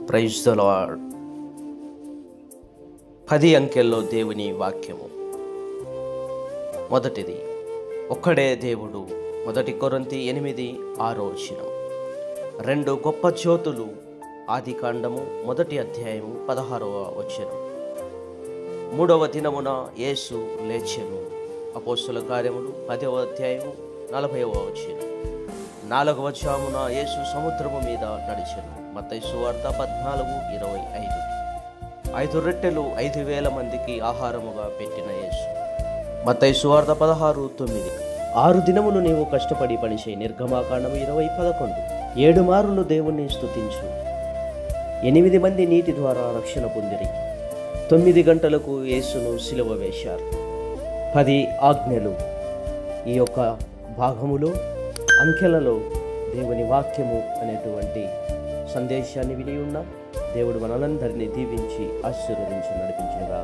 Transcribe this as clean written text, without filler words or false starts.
Praise the lord. 10 అంకెల్లో దేవుని వాక్యము. మొదటిది, ఒక్కడే దేవుడు. 1 కొరింథీ 8:6. 2 గొప్ప జ్యోతులు. ఆదికాండము 1వ అధ్యాయము 16వ వచనం. 3వ దినమున యేసు లేచెను. అపోస్తలుల కార్యములు 10వ అధ్యాయము 40వ వచనం. 4వ జామున యేసు సముద్రము మీద నడిచెను. మత్తయి సువార్త 14:25. 5 రొట్టెలు 5,000 మందికి ఆహారముగా పెట్టిన యేసు. మత్తయి సువార్త 16:9. 6 దినములు నీవు కష్టపడి పనిచేయి. నిర్గమాకాండము 20:11. 7 మారులు దేవుణ్ణి స్తుతించు. 8 మంది నీటి ద్వారా రక్షణ పొందిరి. 9 గంటలకు యేసును సిలువ వేశారు. 10 ఆజ్ఞలు. ఈ యొక్క భాగములో అంకెలలో దేవుని వాక్యము అనేటువంటి సందేశాన్ని విని ఉన్న దేవుడు మనందరినీ దీవించి ఆశీర్వదించి నడిపించునుగాక.